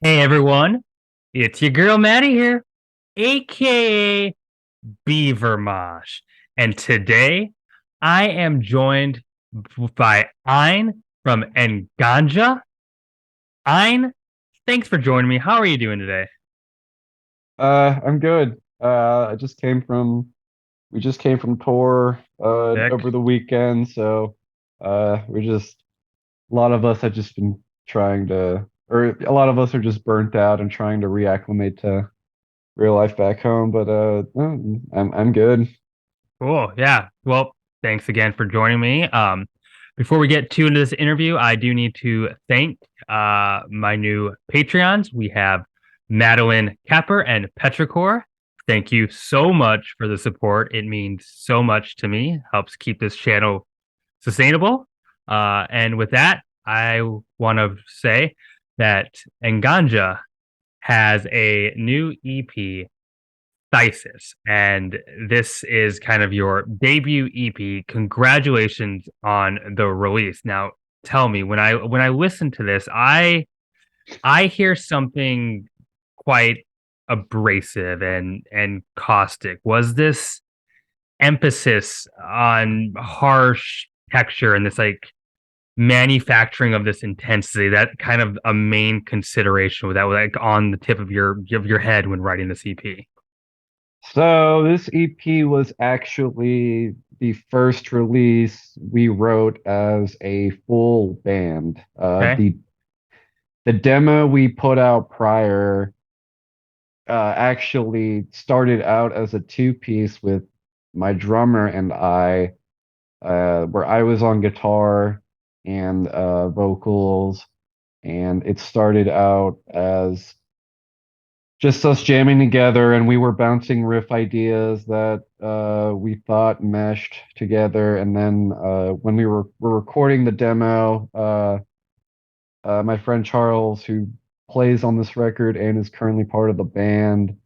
Hey everyone, it's your girl Maddie here, aka Beaver Mosh. And today I am joined by Eyn from Nganja. Eyn, thanks for joining me. How are you doing today? I'm good. We just came from tour Sick. over the weekend, so we're just a lot of us have just been trying to, or a lot of us are just burnt out and trying to reacclimate to real life back home. But I'm good. Cool. Yeah. Well, thanks again for joining me. Before we get too into this interview, I do need to thank my new Patreons. We have Madeline Capper and Petrichor. Thank you so much for the support. It means so much to me, helps keep this channel sustainable. And with that, I want to say that Nganja has a new EP, Phtisis, and this is kind of your debut EP. Congratulations on the release. Now, tell me, when I listen to this, I hear something quite abrasive and caustic. Was this emphasis on harsh texture and this like manufacturing of this intensity that kind of a main consideration that was like on the tip of your head when writing this EP? So this EP was actually the first release we wrote as a full band. Okay. The demo we put out prior actually started out as a two-piece with my drummer and I, where I was on guitar and vocals, and it started out as just us jamming together, and we were bouncing riff ideas that we thought meshed together. And then when were recording the demo, my friend Charles, who plays on this record and is currently part of the band,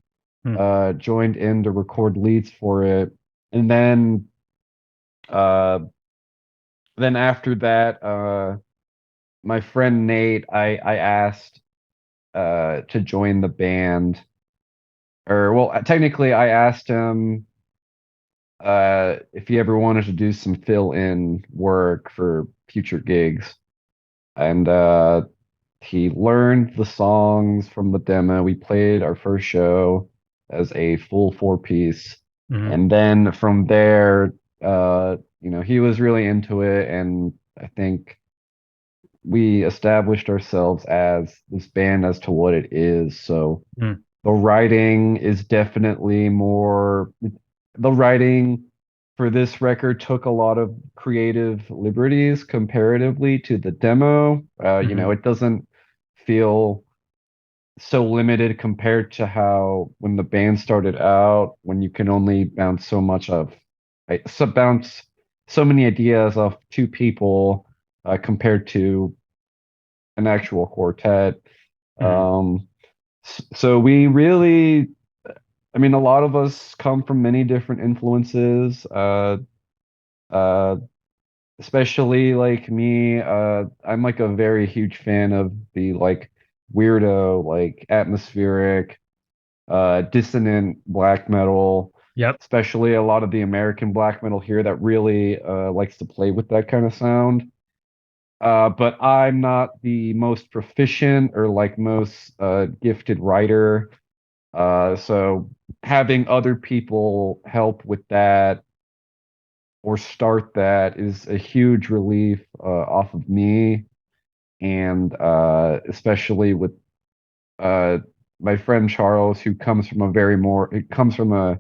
Hmm. joined in to record leads for it. And uh, then after that, my friend Nate, I asked to join the band, or well, technically, I asked him if he ever wanted to do some fill-in work for future gigs, and he learned the songs from the demo. We played our first show as a full four-piece, Mhm. and then from there, he was really into it, and I think we established ourselves as this band as to what it is. So Mhm. the writing is definitely more, the writing for this record took a lot of creative liberties comparatively to the demo. Mhm. It doesn't feel so limited compared to how when the band started out, when you can only bounce so much of, bounce so many ideas off two people compared to an actual quartet. Mhm. Um, so we really, I mean, a lot of us come from many different influences. Uh, Especially like me, I'm like a very huge fan of the like weirdo, like atmospheric, dissonant black metal, Yep. especially a lot of the American black metal here that really likes to play with that kind of sound. But I'm not the most proficient or like most gifted writer. So having other people help with that or start that is a huge relief off of me. And especially with uh, my friend Charles, who comes from a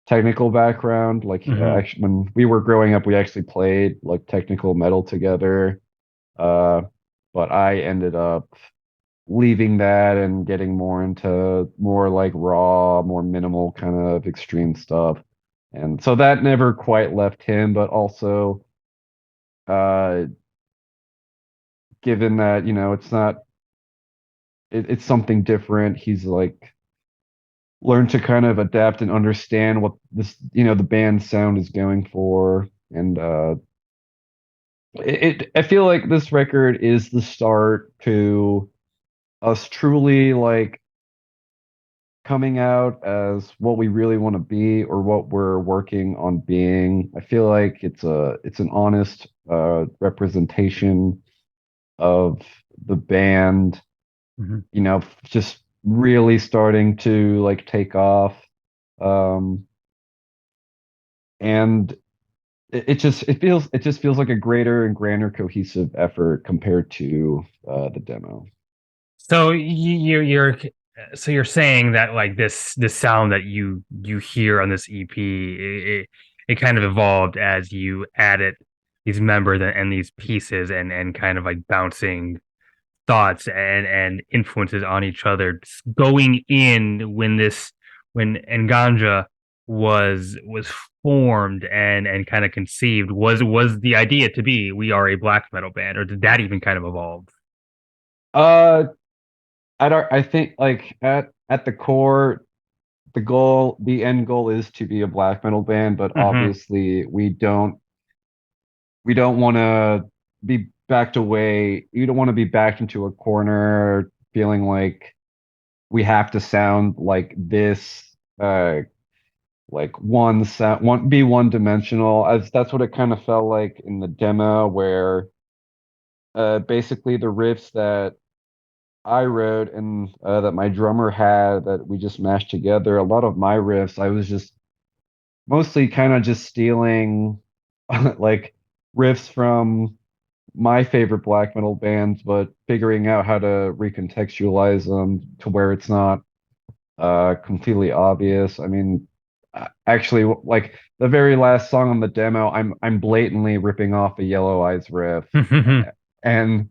technical background. Like Mhm. actually, when we were growing up, we actually played like technical metal together. Uh, but I ended up leaving that and getting more into more like raw, more minimal kind of extreme stuff. And so that never quite left him, but also uh given that, it's not it's something different, he's like learned to kind of adapt and understand what the band sound is going for. And I feel like this record is the start to us truly like coming out as what we really want to be or what we're working on being. I feel like it's an honest representation of the band, Mhm. just really starting to like take off. Um, and it just feels like a greater and grander cohesive effort compared to the demo. So so you're saying that like this sound that you hear on this EP, it kind of evolved as you added these members and these pieces and kind of like bouncing thoughts and influences on each other going in when Nganja was formed and kind of conceived was the idea to be we are a black metal band, or did that even kind of evolve? Uh, I think like at the core, the end goal is to be a black metal band, but Hmm. obviously we don't want to be backed away. You don't want to be backed into a corner feeling like we have to sound like this, like one sound, be one dimensional. As that's what it kind of felt like in the demo, where basically the riffs that I wrote and that my drummer had that we just mashed together. A lot of my riffs, I was just mostly kind of just stealing like riffs from my favorite black metal bands, but figuring out how to recontextualize them to where it's not completely obvious. I mean, actually, like the very last song on the demo, I'm blatantly ripping off a Yellow Eyes riff, and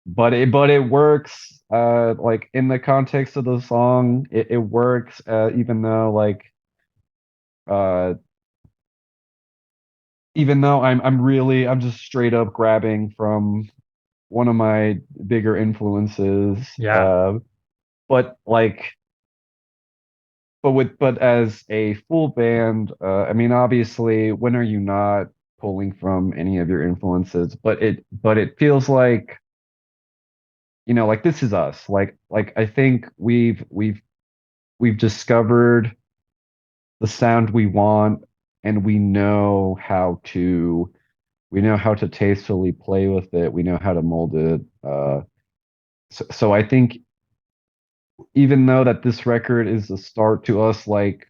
but it works. Like in the context of the song, it works. Uh, even though I'm just straight up grabbing from one of my bigger influences. Yeah. But like but as a full band, I mean, obviously, when are you not pulling from any of your influences? But it feels like, like this is us. Like I think we've discovered the sound we want, and we know how to tastefully play with it. We know how to mold it. So I think even though that this record is a start to us like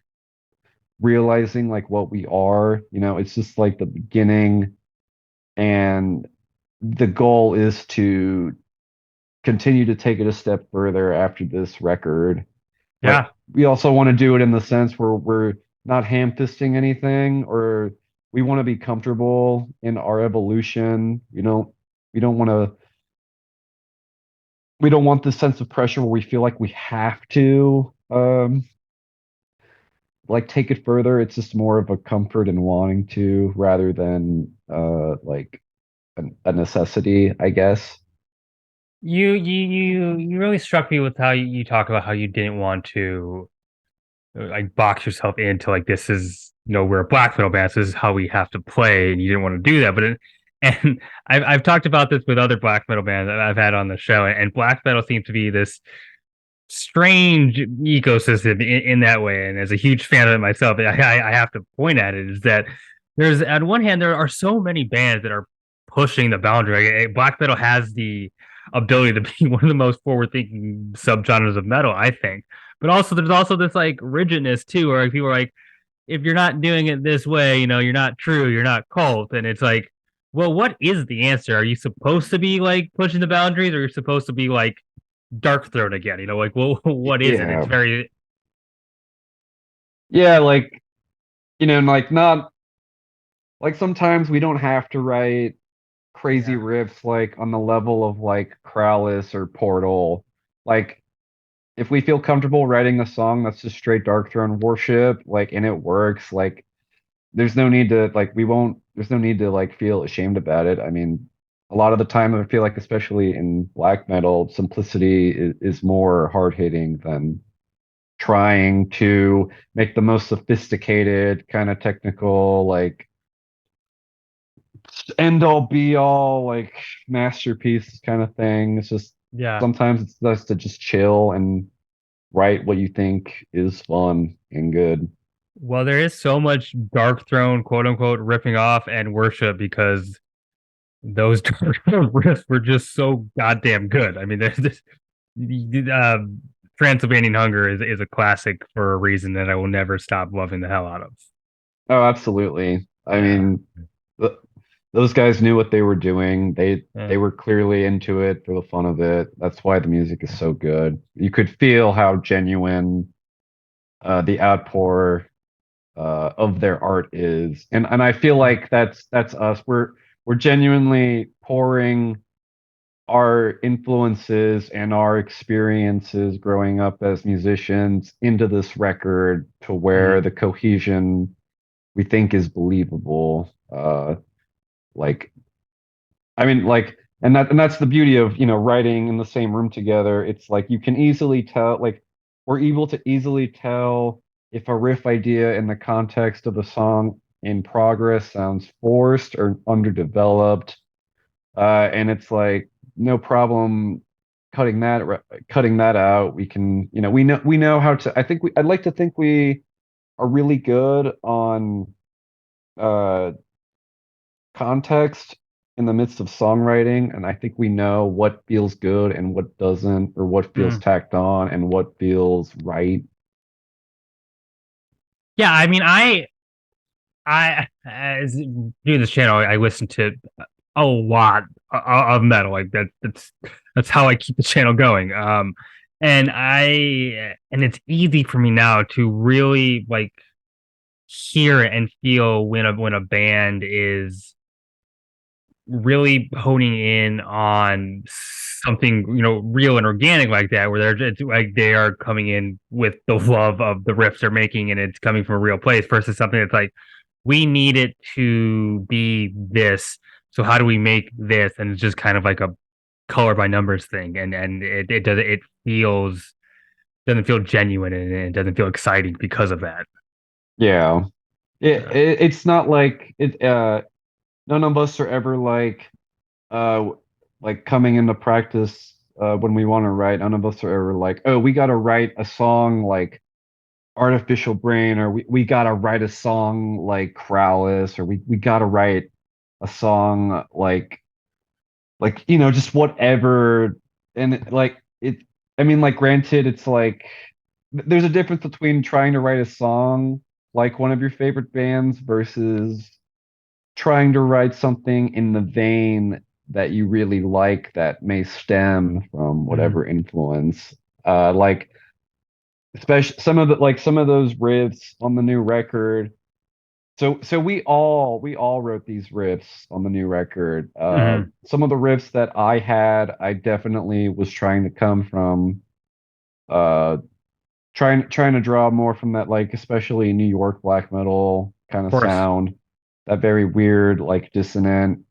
realizing like what we are, it's just like the beginning, and the goal is to continue to take it a step further after this record. But Yeah. we also want to do it in the sense where we're not ham-fisting anything, or we want to be comfortable in our evolution. We don't want to we don't want this sense of pressure where we feel like we have to like take it further. It's just more of a comfort and wanting to rather than like a necessity, I guess. You really struck me with how you talk about how you didn't want to like box yourself into like this is we're a black metal band, so this is how we have to play, and you didn't want to do that. And I've talked about this with other black metal bands that I've had on the show, and black metal seems to be this strange ecosystem in that way. And as a huge fan of it myself, I have to point at it is that there's on one hand there are so many bands that are pushing the boundary. Black metal has the ability to be one of the most forward-thinking subgenres of metal, I think. But also there's also this like rigidness too, where like, people are like, if you're not doing it this way, you're not true, you're not cult, and it's like, well, what is the answer? Are you supposed to be like pushing the boundaries, or are you supposed to be like Dark Throne again? Like, well, what is it? It's Yeah. very, Yeah, like, like not like sometimes we don't have to write crazy yeah, riffs like on the level of like Krallis or Portal. Like if we feel comfortable writing a song that's just straight Dark Throne worship, like and it works, like there's no need to like we won't there's no need to like feel ashamed about it. I mean, a lot of the time I feel like especially in black metal, simplicity is more hard hitting than trying to make the most sophisticated kind of technical like end all be all like masterpiece kind of thing. It's just Yeah. Sometimes it's best to just chill and write what you think is fun and good. Well, there is so much Dark Throne, quote unquote, ripping off and worship because those Dark Throne riffs were just so goddamn good. I mean, there's this uh, Transylvanian Hunger is a classic for a reason that I will never stop loving the hell out of. Oh, absolutely. I Yeah. mean, th those guys knew what they were doing. Yeah. They were clearly into it for the fun of it. That's why the music is so good. You could feel how genuine the outpour of their art is, and I feel like that's us. We're genuinely pouring our influences and our experiences growing up as musicians into this record to where Mhm. the cohesion we think is believable. Like, I mean, like, and that's the beauty of, writing in the same room together. It's like you can easily tell, like, we're able to easily tell if a riff idea in the context of the song in progress sounds forced or underdeveloped. And it's like no problem cutting that out. We can, we know how to. I'd like to think we are really good on uh context in the midst of songwriting, and I think we know what feels good and what doesn't, or what feels Mm. tacked on and what feels right. Yeah, I mean, I as doing this channel, I listen to a lot of metal. Like that's how I keep the channel going. And it's easy for me now to really like hear and feel when a band is really honing in on something real and organic like that, where they're just like they are coming in with the love of the riffs they're making, and it's coming from a real place versus something that's like we need it to be this, so how do we make this, and it's just kind of like a color by numbers thing, and it does it feels doesn't feel genuine, and it doesn't feel exciting because of that. Yeah. Yeah. It's not like it none of us are ever uh like coming into practice when we want to write. None of us are ever like, oh, we got to write a song like Artificial Brain, or we got to write a song like Crowless, or we got to write a song like just whatever. And like it, I mean, like, granted, it's like there's a difference between trying to write a song like one of your favorite bands versus trying to write something in the vein that you really like that may stem from Mhm. whatever influence. Like, especially some of those riffs on the new record. So we all wrote these riffs on the new record. Mhm. Some of the riffs that I had, I definitely was trying to come from uh trying to draw more from that, like, especially New York black metal kind Of of course, sound, that very weird, like, dissonant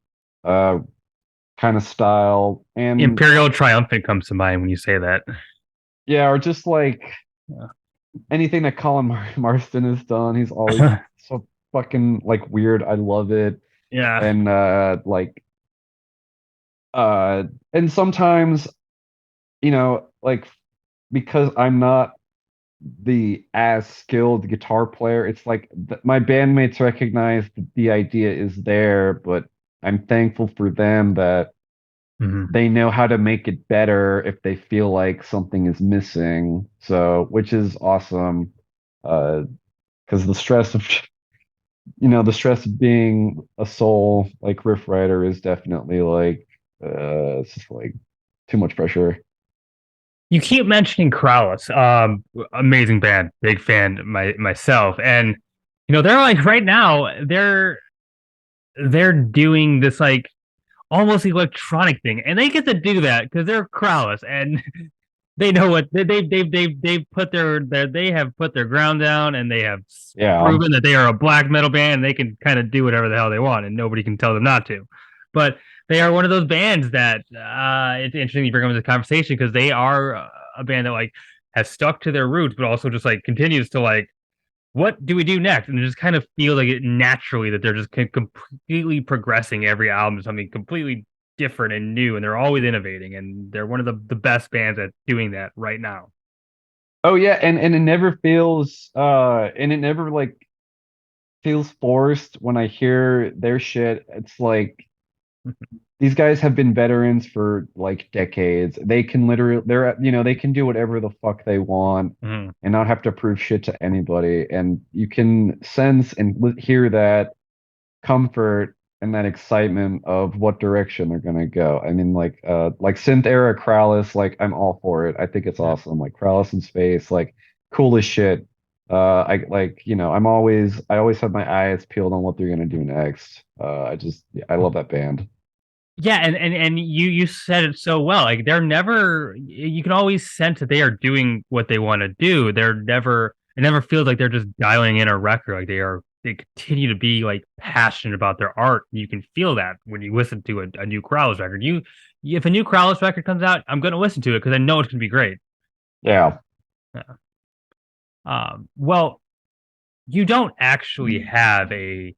uh kind of style. And Imperial Triumphant comes to mind when you say that. yeah, or just like Yeah. anything that Marston has done, he's always so fucking like weird. I love it. Yeah. And uh and sometimes, like, because I'm not the as skilled guitar player, it's like my bandmates recognize that the idea is there, but I'm thankful for them that Mhm. they know how to make it better if they feel like something is missing. So, which is awesome. Because the stress of being a soul like riff writer is definitely like, it's just like too much pressure. You keep mentioning Krauss. Amazing band, big fan myself. And they're like right now, they're doing this like almost electronic thing, and they get to do that because they're Krauss, and they know what they've put they have put their ground down, and they have Yeah. proven that they are a black metal band, and they can kind of do whatever the hell they want, and nobody can tell them not to. But they are one of those bands that it's interesting you bring them into the conversation because they are a band that like has stuck to their roots, but also just like continues to like what do we do next? And it just kind of feels like it naturally that they're just completely progressing every album to something completely. different and new, and they're always innovating, and they're one of the best bands at doing that right now. Oh yeah, and it never feels and it never like feels forced when I hear their shit. It's like these guys have been veterans for like decades. They can literally, they can do whatever the fuck they want Mhm. and not have to prove shit to anybody. And you can sense and hear that comfort and that excitement of what direction they're gonna go. I mean, like synth era Krallis, like I'm all for it. I think it's Yeah. awesome. Like Krallis in space, like cool as shit. I always have my eyes peeled on what they're gonna do next. I love that band. Yeah, and you said it so well. Like they're never you can always sense that they are doing what they want to do. They're never it never feels like they're just dialing in a record. Like they continue to be like passionate about their art. You can feel that when you listen to a new Krallis record. If a new Krallis record comes out, I'm gonna listen to it because I know it's gonna be great. Yeah. Yeah. Well, you don't actually have a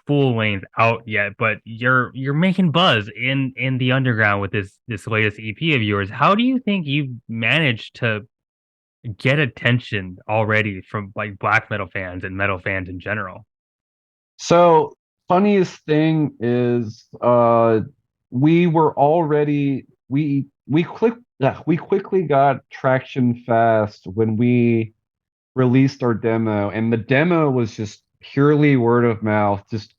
full length out yet, but you're making buzz in the underground with this latest EP of yours. How do you think you managed to get attention already from like black metal fans and metal fans in general? So funniest thing is we were already we quickly got traction fast when we released our demo, and the demo was just purely word of mouth, just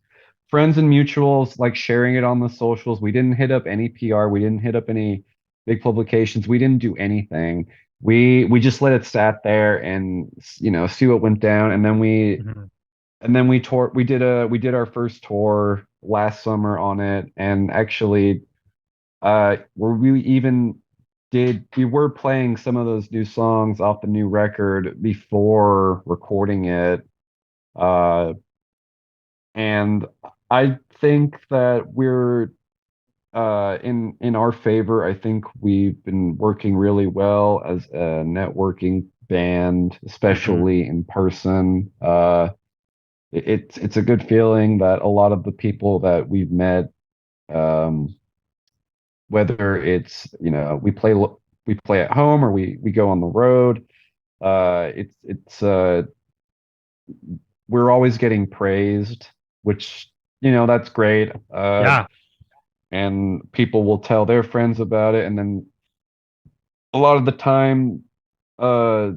friends and mutuals like sharing it on the socials. We didn't hit up any PR, we didn't hit up any big publications, we didn't do anything. We just let it sat there and see what went down, Mhm. and then we did our first tour last summer on it, and actually where we were playing some of those new songs off the new record before recording it. Uh, and I think that we're in our favor. I think we've been working really well as a networking band, Mhm. especially in person. It's a good feeling that a lot of the people that we've met, um, whether it's we play at home or we go on the road. It's We're always getting praised, which that's great. Yeah. And people will tell their friends about it, and then a lot of the time, uh,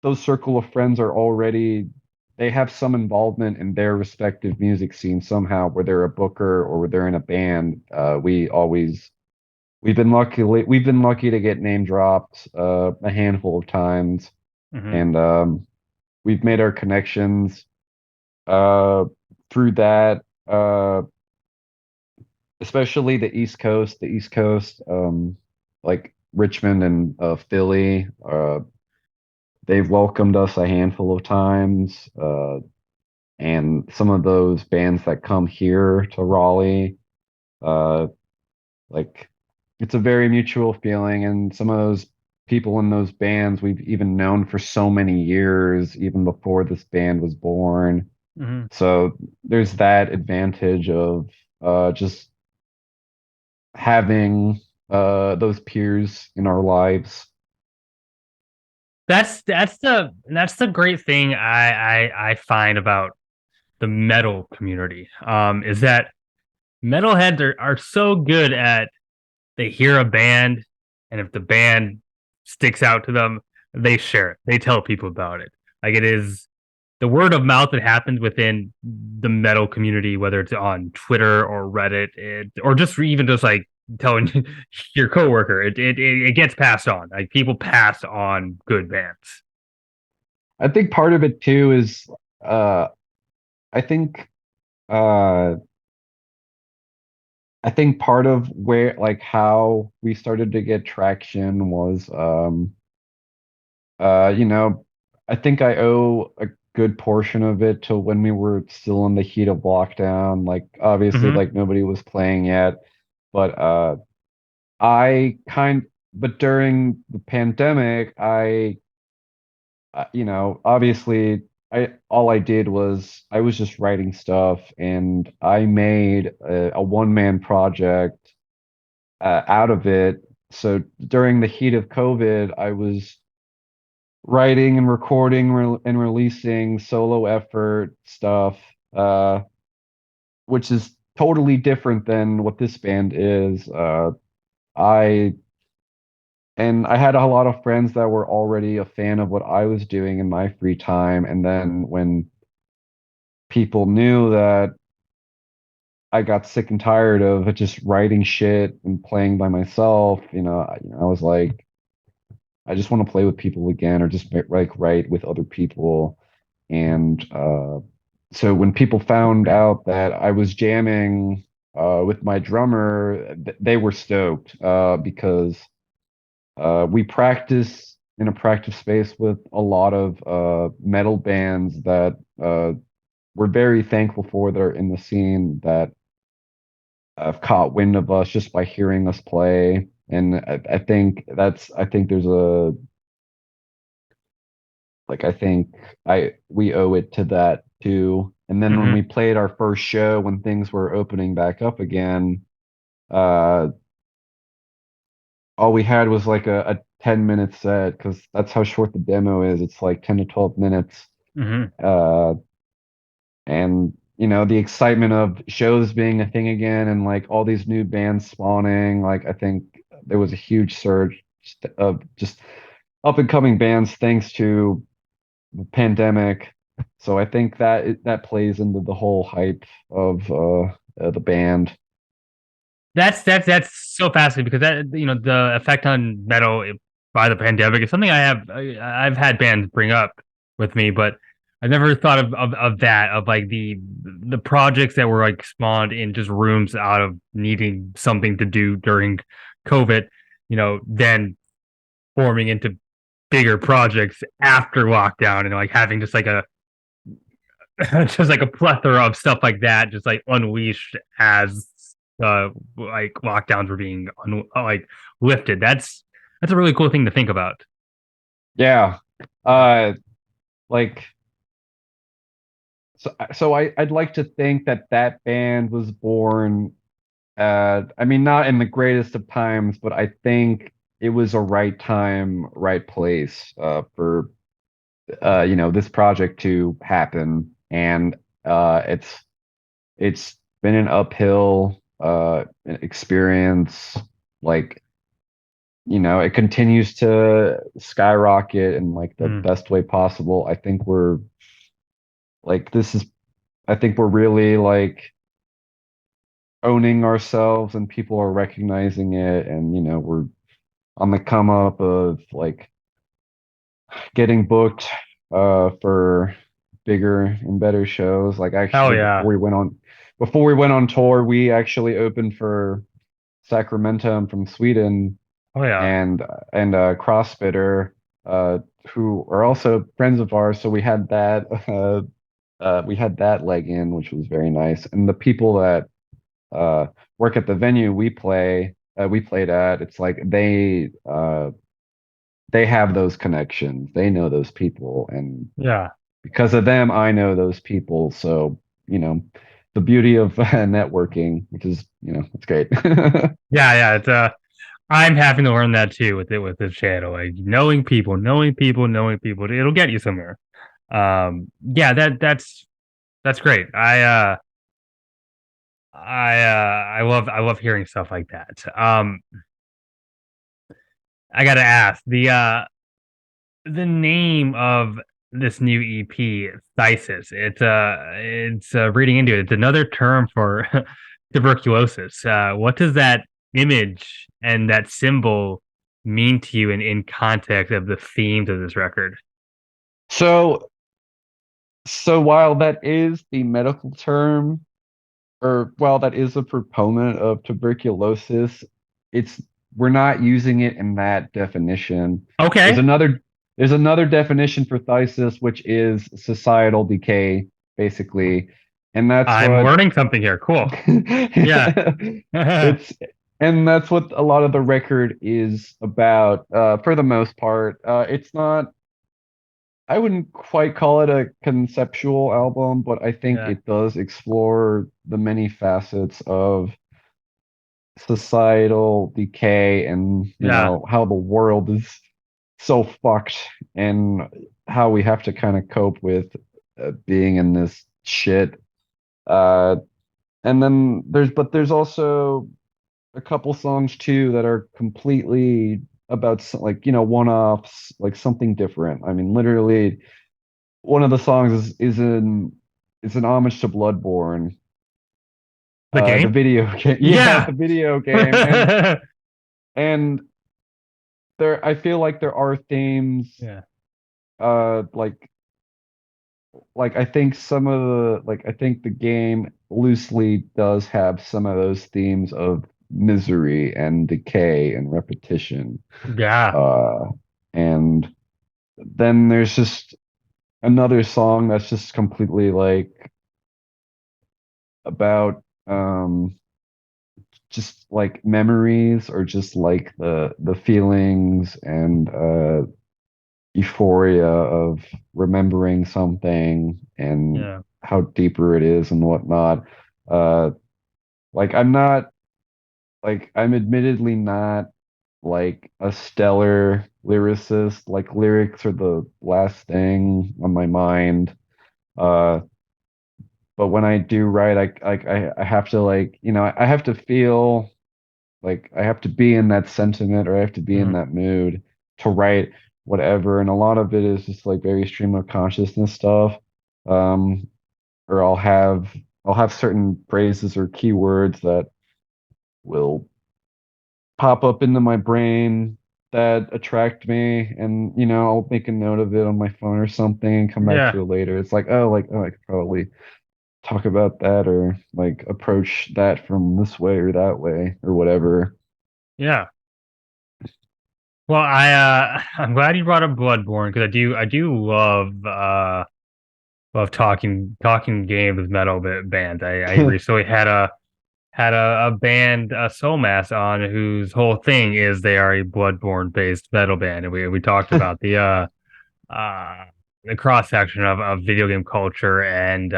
those circle of friends are already they have some involvement in their respective music scene somehow, where they're a booker or where they're in a band. We've been lucky to get name dropped a handful of times, Mhm. and we've made our connections uh, through that. Especially the East Coast, like Richmond and Philly. They've welcomed us a handful of times, and some of those bands that come here to Raleigh, uh, like it's a very mutual feeling. And some of those people in those bands we've even known for so many years, even before this band was born. Mhm. So there's that advantage of just having those peers in our lives. That's the great thing I find about the metal community. Is that metalheads are so good at they hear a band, and if the band sticks out to them, they share it. They tell people about it. Like it is the word of mouth that happens within the metal community, whether it's on Twitter or Reddit, or just even just like telling your coworker, it gets passed on. Like people pass on good bands. I think part of it too is uh, I think uh, I think part of where like how we started to get traction was you know, I think I owe a good portion of it to when we were still in the heat of lockdown. Like obviously Mm-hmm. like nobody was playing yet, but I kind but during the pandemic, obviously I all I did was I was just writing stuff, and I made a one-man project out of it. So during the heat of COVID, I was writing and recording and releasing solo effort stuff, uh, which is totally different than what this band is. I I had a lot of friends that were already a fan of what I was doing in my free time, and then when people knew that I got sick and tired of just writing shit and playing by myself, I was like, I just want to play with people again, or just like write with other people. And so when people found out that I was jamming with my drummer, they were stoked because we practice in a practice space with a lot of metal bands that we're very thankful for that are in the scene that have caught wind of us just by hearing us play. And I think there's a like I think I we owe it to that too. And then when Hmm. we played our first show, when things were opening back up again, uh, all we had was like a 10-minute set because that's how short the demo is. It's like 10 to 12 minutes. Hmm. Uh, and the excitement of shows being a thing again and like all these new bands spawning, like I think there was a huge surge of just up and coming bands thanks to the pandemic. So I think that plays into the whole hype of the band. That's so fascinating because the effect on metal by the pandemic is something I've had bands bring up with me, but I've never thought of that, of like the projects that were like spawned in just rooms out of needing something to do during COVID, then forming into bigger projects after lockdown, and like having just like a just like a plethora of stuff like that, just like unleashed as like lockdowns were being like lifted. That's a really cool thing to think about. Yeah. Uh like I'd like to think that that band was born I mean not in the greatest of times, but I think it was a right time, right place for this project to happen. And it's been an uphill experience. Like, it continues to skyrocket in like the Mm. best way possible. I think we're like this is I think we're really like owning ourselves and people are recognizing it, and we're on the come up of like getting booked for bigger and better shows. Like Hell actually yeah. before we went on tour, we actually opened for Sacramento. I'm from Sweden, Oh yeah. and CrossFitter, uh, who are also friends of ours. So we had that leg in, which was very nice. And the people that uh, work at the venue we played at, it's like they have those connections. They know those people, and Yeah. because of them, I know those people. So, you know, the beauty of networking, which is, it's great. Yeah, yeah. It's I'm having to learn that too with this channel. Like knowing people, knowing people, it'll get you somewhere. Yeah, that's great. I love hearing stuff like that. I gotta ask the name of this new EP, Phtisis. It's reading into it. It's another term for tuberculosis. What does that image and that symbol mean to you in context of the themes of this record? So, so while that is the medical term, or while that is a proponent of tuberculosis, it's we're not using it in that definition. There's Okay, another there's another definition for phthisis, which is societal decay, basically, and that's I'm what learning something here. Cool. Yeah. it's that's what a lot of the record is about, for the most part. It's not I wouldn't quite call it a conceptual album, but I think Yeah. it does explore the many facets of societal decay and Yeah. how the world is so fucked and how we have to kind of cope with being in this shit. Uh, and then there's also a couple songs too that are completely about like one-offs, like something different. I mean, literally, one of the songs is an homage to Bloodborne, The the game? video game. Yeah, Yeah. the video game, and there I feel like there are themes, Yeah. uh, like I think some of the like I think the game loosely does have some of those themes of misery and decay and repetition. Yeah. Uh, and then there's just another song that's just completely like about just like memories or just like the feelings and euphoria of remembering something and Yeah. how deeper it is and whatnot. Uh, like I'm not like I'm admittedly not like a stellar lyricist. Like lyrics are the last thing on my mind. Uh, but when I do write, I have to like I have to feel like I have to be in that sentiment or I have to be in Mhm. that mood to write whatever. And a lot of it is just like very stream of consciousness stuff. Um, or I'll have certain phrases or keywords that will pop up into my brain that attract me and I'll make a note of it on my phone or something and come back Yeah. to it later. It's like oh I could probably talk about that or like approach that from this way or that way or whatever. Yeah. Well, I'm glad you brought up Bloodborne because I do love talking games with metal bands. I recently had a band, Soul Mass, on whose whole thing is they are a Bloodborne based metal band, and we talked about uh the cross section of video game culture and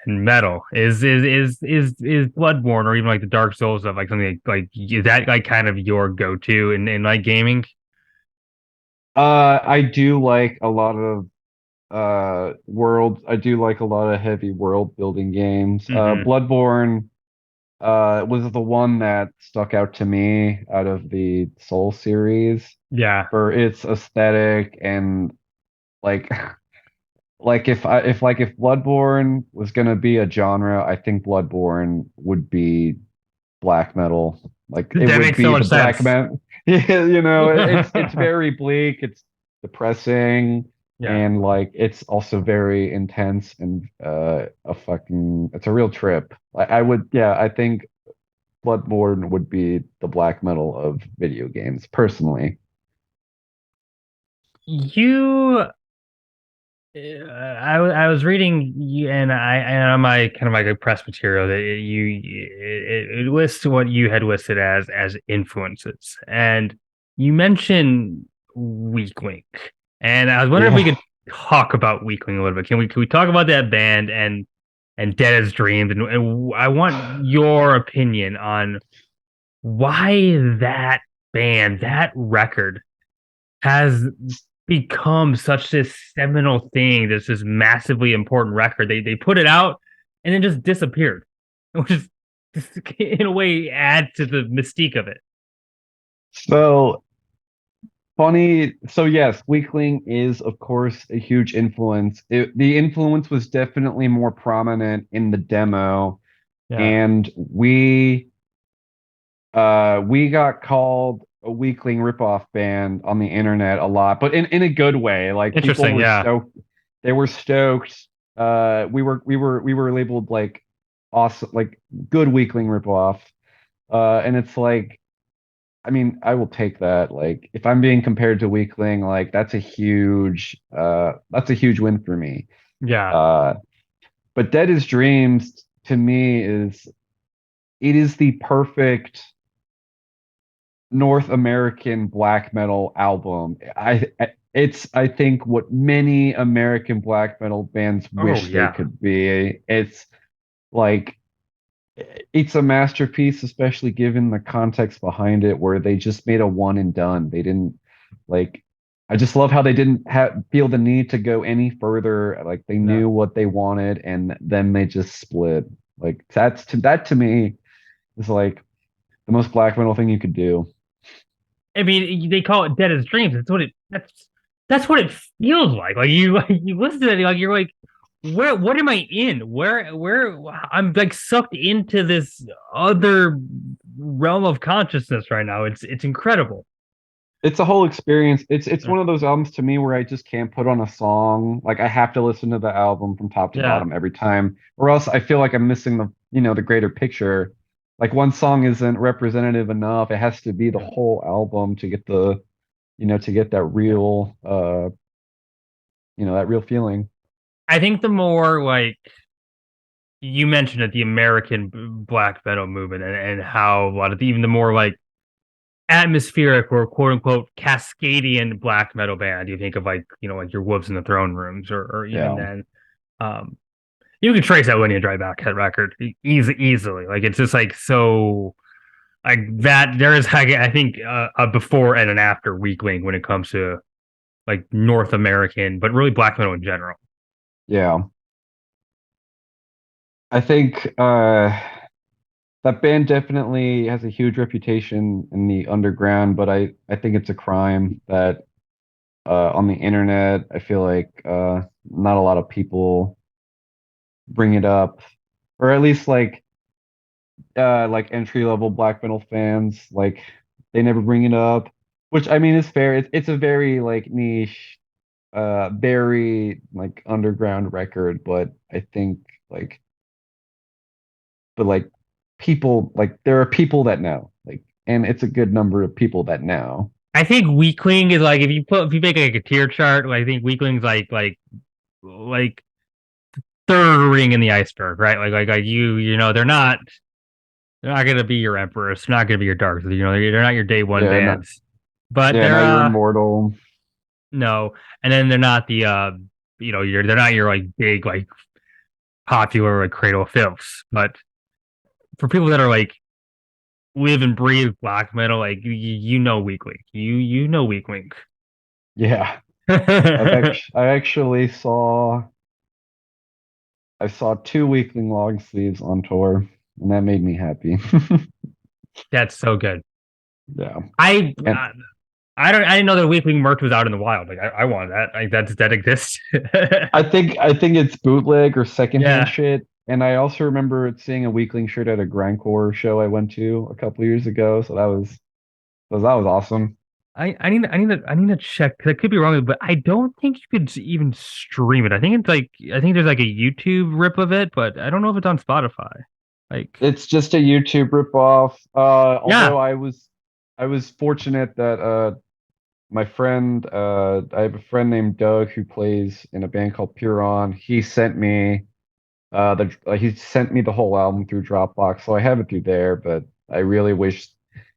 metal. Is Bloodborne or even like the Dark Souls stuff like something like is that like kind of your go to in like gaming? I do like a lot of I do like a lot of heavy world building games. Hmm. Bloodborne was the one that stuck out to me out of the Soul series Yeah, for its aesthetic and like if Bloodborne was gonna be a genre, I think Bloodborne would be black metal. Like it that would makes so be much the black sense. metal. Yeah, it's very bleak, it's depressing, Yeah. and like it's also very intense and it's a real trip. I would yeah, I think Bloodborne would be the black metal of video games, personally. You I was reading you and on my kind of like a press material that it lists what you had listed as influences, and you mentioned Weak Link, and I was wondering if we Yeah. could talk about Weak Link a little bit. Can we talk about that band and Dead as Dreams, and I want your opinion on why that band, that record has become such this seminal thing, this massively important record. They put it out and then just disappeared, which is just, in a way adds to the mystique of it. So funny. So yes, Weakling is of course a huge influence. The influence was definitely more prominent in the demo, Yeah, and we got called a Weakling ripoff band on the internet a lot, but in a good way. Like people interesting. were Yeah, stoked. They were stoked. We were labeled like awesome, like good Weakling ripoff. And it's like I mean, I will take that. Like, if I'm being compared to Weakling, like that's a huge win for me. yeah. Uh, but Dead is Dreams to me is it is the perfect North American black metal album. It's I think what many American black metal bands Oh wish they yeah, could be. It's like it's a masterpiece, especially given the context behind it, where they just made a one and done. They didn't like. I just love how they didn't feel the need to go any further. Like they No. knew what they wanted, and then they just split. Like that to me is like the most black metal thing you could do. I mean, they call it dead as dreams. That's what it feels like. Like you listen to it, like you're like, where what am I in? Where I'm like sucked into this other realm of consciousness right now. It's incredible. It's a whole experience. It's one of those albums to me where I just can't put on a song. Like I have to listen to the album from top to Yeah. bottom every time, or else I feel like I'm missing the greater picture. Like one song isn't representative enough. It has to be the Yeah. whole album to get to get that Yeah. real that real feeling. I think the more like you mentioned it, the American black metal movement and how a lot of even the more like atmospheric or quote unquote Cascadian black metal band. You think of like, like your Wolves in the Throne Rooms or even Yeah. then. Um, you can trace that lineage right back that record easily. Like it's just like so like that there is I think a before and an after Weakling when it comes to like North American, but really black metal in general. Yeah. I think that band definitely has a huge reputation in the underground, but I think it's a crime that on the internet, I feel like not a lot of people bring it up, or at least like entry level black metal fans, like they never bring it up, which I mean is fair. It's a very like niche, very like underground record, but I think like but like people like there are people that know like, and it's a good number of people that know. I think Weakling is like if you make like a tier chart, I think Weakling's like third ring in the iceberg, right? Like they're not gonna be your emperors, they're not gonna be your darks, they're not your day one Yeah, no, bands. But yeah, they're now you're immortal. no, and then they're not the they're not your like big like popular like Cradle of Filths. But for people that are like live and breathe black metal, like you know Weakling. You know Weakling. Yeah. I actually I saw two Weekling long sleeves on tour, and that made me happy. That's so good. Yeah. I And I didn't know that Weakling merch was out in the wild. Like I wanted that. Like that exists. I think it's bootleg or secondhand Yeah. shit. And I also remember seeing a Weekling shirt at a grindcore show I went to a couple years ago. So that was awesome. I need to check because I could be wrong, but I don't think you could even stream it. I think there's like a YouTube rip of it, but I don't know if it's on Spotify. Like It's just a YouTube ripoff. yeah, Although I was fortunate that my friend I have a friend named Doug who plays in a band called Puron. He sent me the whole album through Dropbox, so I have it through there, but I really wish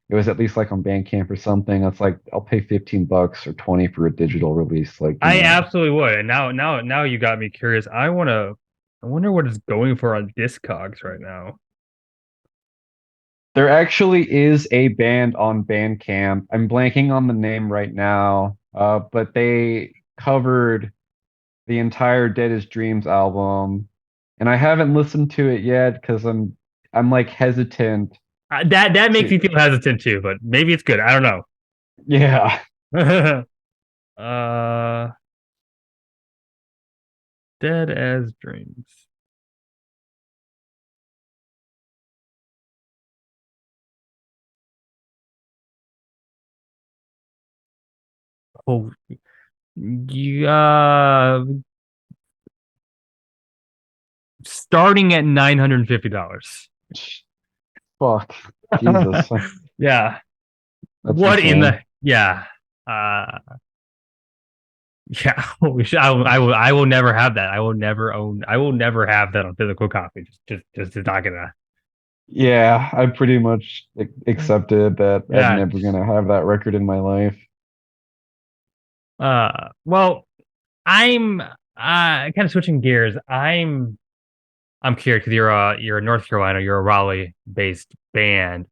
it was at least like on Bandcamp or something. It's like I'll pay 15 bucks or 20 for a digital release. Like, I absolutely would. And now you got me curious. I wonder what it's going for on Discogs right now. there actually is a band on Bandcamp. I'm blanking on the name right now, but they covered the entire Dead as Dreams album, and I haven't listened to it yet because I'm like hesitant That makes to me feel hesitant too, but maybe it's good. I don't yeah. know. uh, Dead as Dreams. Oh, yeah. Starting at $950. Fuck. Jesus. Yeah. That's What in the insane. yeah. Uh yeah, holy shit. I will never have that. I will never have that on physical copy. Just not gonna Yeah, I pretty much accepted that I'm yeah. never gonna have that record in my life. Well, I'm kind of switching gears. I'm curious because you're in North Carolina, you're a Raleigh based band.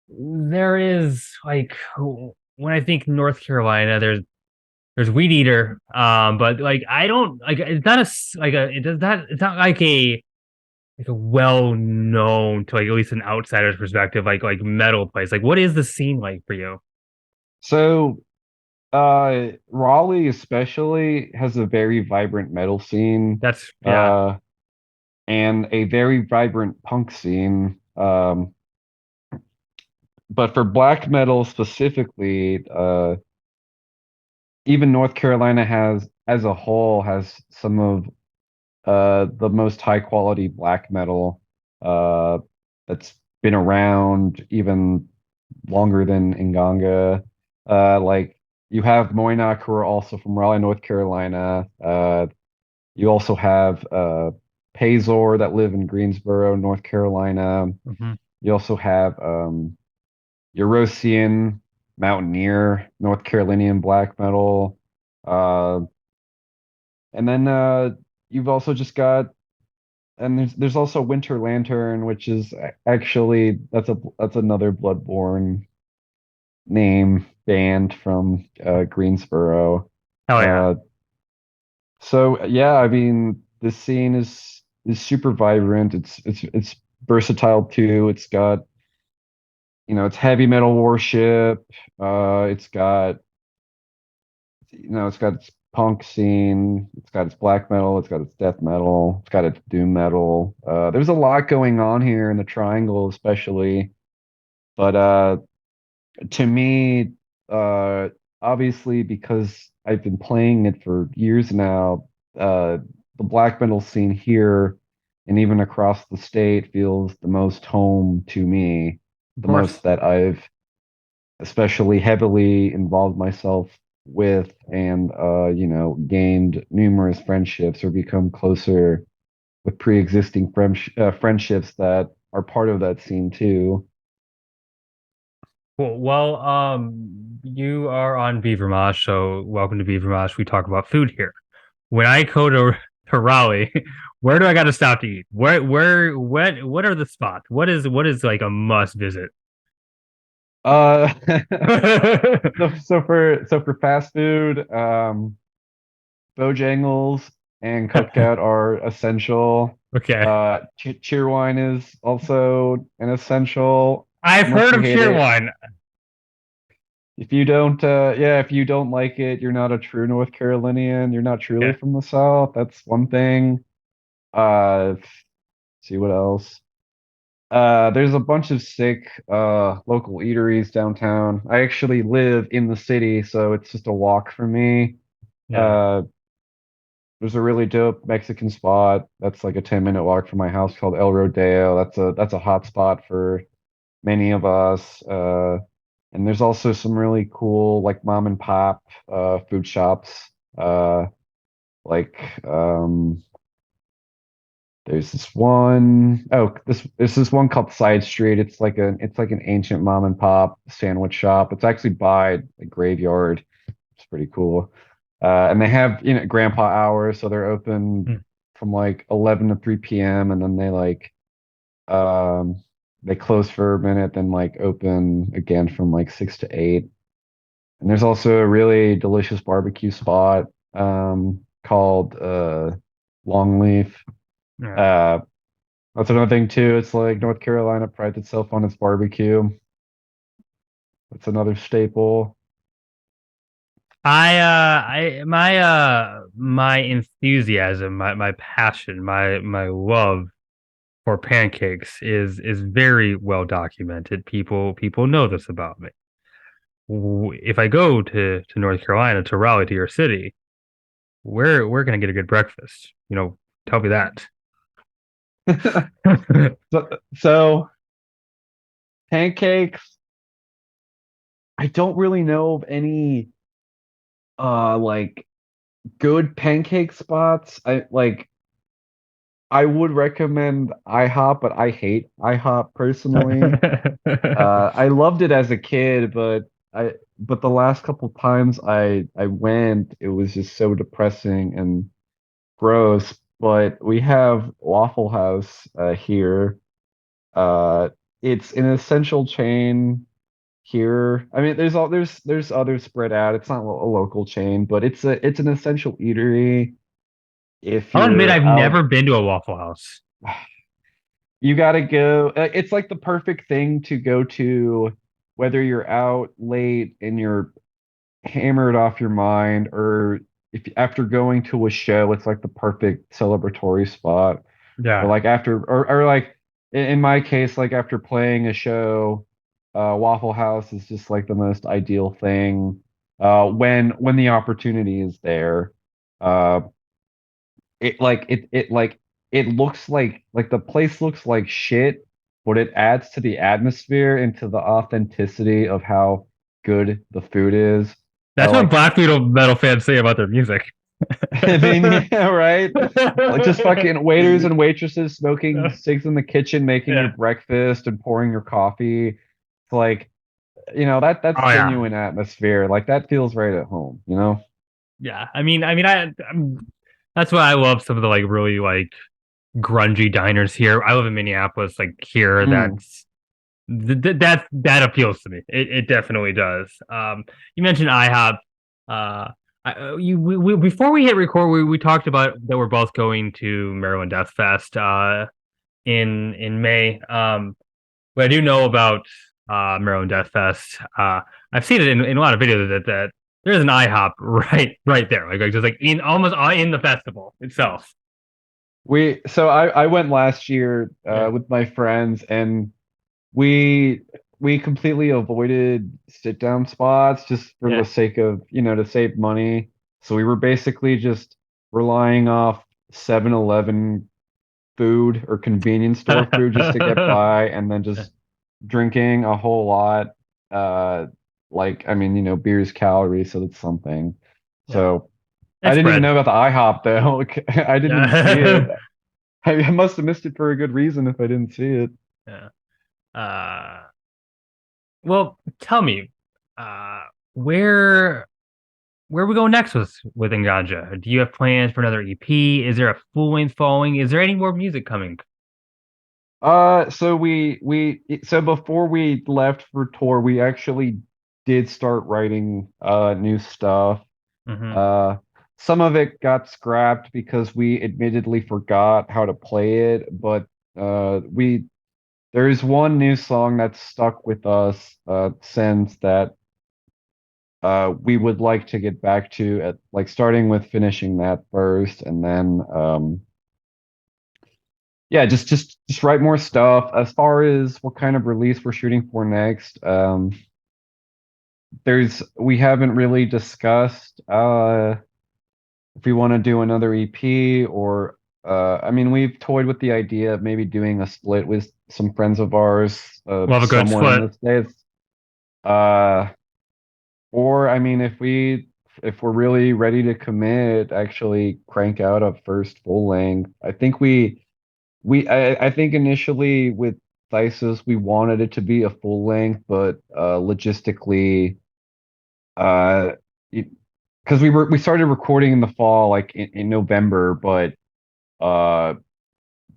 There is like when I think North Carolina, there's Weed Eater, but like I don't like it's not like a it does not it's not like a well known to like at least an outsider's perspective like metal place. Like what is the scene like for you? So, Raleigh especially has a very vibrant metal scene, That's yeah. uh, and a very vibrant punk scene. But for black metal specifically, even North Carolina has, as a whole, has some of the most high quality black metal uh, that's been around even longer than Nganga. Like you have Moynock, who are also from Raleigh, North Carolina. You also have Pazor that live in Greensboro, North Carolina. Mhm. You also have Eurasian Mountaineer, North Carolinian black metal. Uh, and then you've also just got and there's also Winter Lantern, which is actually that's another Bloodborne name band from Greensboro. Hell yeah. Uh, so yeah, I mean the scene is super vibrant. It's versatile too. It's got it's heavy metal worship. It's got it's got its punk scene. It's got its black metal. It's got its death metal. It's got its doom metal. There's a lot going on here in the Triangle, especially. But to me, uh, obviously, because I've been playing it for years now, the black metal scene here and even across the state feels the most home to me, Of the most course. that I've especially heavily involved myself with and gained numerous friendships or become closer with pre-existing friendships that are part of that scene too. Cool. Well, you are on Beaver Mosh, so welcome to Beaver Mosh. We talk about food here. When I go to Raleigh, where do I got to stop to eat? What are the spots? What is like a must visit? Uh, so for fast food, Bojangles and Cookout are essential. Okay. Cheerwine is also an essential, I've unless heard you of hate it. Cheerwine. If you don't like it, you're not a true North Carolinian. You're not truly Okay. from the South. That's one thing. Uh, see what else. There's a bunch of sick local eateries downtown. I actually live in the city, so it's just a walk for me. Yeah. Uh, there's a really dope Mexican spot that's like a 10-minute walk from my house called El Rodeo. That's a hot spot for many of us. And there's also some really cool like mom and pop food shops. Like there's this one called Side Street. It's like an ancient mom and pop sandwich shop. It's actually by a graveyard. It's pretty cool. And they have grandpa hours, so they're open Hmm. from like 11 to 3 p.m. and then um they close for a minute, then like open again from like 6 to 8. And there's also a really delicious barbecue spot called Longleaf. Yeah. Uh, that's another thing too. It's like North Carolina prides itself on its barbecue. That's another staple. My enthusiasm, my passion, my love for pancakes is very well documented. People know this about me. If I go to North Carolina, to Raleigh, to your city, where can I get a good breakfast? Tell me that. So pancakes, I don't really know of any like good pancake spots. I would recommend IHOP, but I hate IHOP personally. I loved it as a kid, but the last couple times I went, it was just so depressing and gross. but we have Waffle House here. Uh, it's an essential chain here. I mean, there's others spread out. It's not a local chain, but it's an essential eatery. If I'll admit you're I've out, never been to a Waffle House. you gotta go. It's like the perfect thing to go to, whether you're out late and you're hammered off your mind, or if after going to a show, it's like the perfect celebratory spot. Or Yeah. like after, or like in my case, like after playing a show, Waffle House is just like the most ideal thing. When the opportunity is there, uh, it looks like the place looks like shit, but it adds to the atmosphere and to the authenticity of how good the food is. That's what Like black metal fans say about their music. I mean, yeah, right. Like just fucking waiters and waitresses smoking cigs in the kitchen, making your Yeah. breakfast and pouring your coffee. It's like, that's Oh yeah. genuine atmosphere. Like that feels right at home, you know? Yeah. That's why I love some of the like really like grungy diners here. I live in Minneapolis, like here. Mm. That appeals to me. It definitely does. You mentioned IHOP. Before we hit record, we talked about that we're both going to Maryland Death Fest in May. What I do know about Maryland Death Fest, I've seen it in a lot of videos that there's an IHOP right there, like just like in almost in the festival itself. So I went last year Yeah. with my friends, and we we completely avoided sit down spots just for the Yeah. sake of, to save money. So we were basically just relying off 7-Eleven food or convenience store food just to get by, and then just drinking a whole lot. Uh, like, I mean, beer's calories, so that's something. Yeah. So I It's didn't even bread. know about the IHOP though. I didn't even see it. Yeah. I must have missed it for a good reason if I didn't see it. Yeah. Uh, well, tell me, uh, where where we go next with Nganja? Do you have plans for another EP? Is there a full length following? Is there any more music coming? So before we left for tour, we actually did start writing new stuff. Hmm. Uh, some of it got scrapped because we admittedly forgot how to play it, but we there's one new song that's stuck with us since that we would like to get back to, at like starting with finishing that first, and then yeah, just write more stuff. As far as what kind of release we're shooting for next, there's we haven't really discussed if we want to do another EP, or I mean, we've toyed with the idea of maybe doing a split with some friends of ours, We'll have a good someone in split. the States. Uh, or I mean, if we're really ready to commit, actually crank out a first full length. I think initially with Phtisis we wanted it to be a full length, but logistically, uh, because we started recording in the fall, like in November, but uh,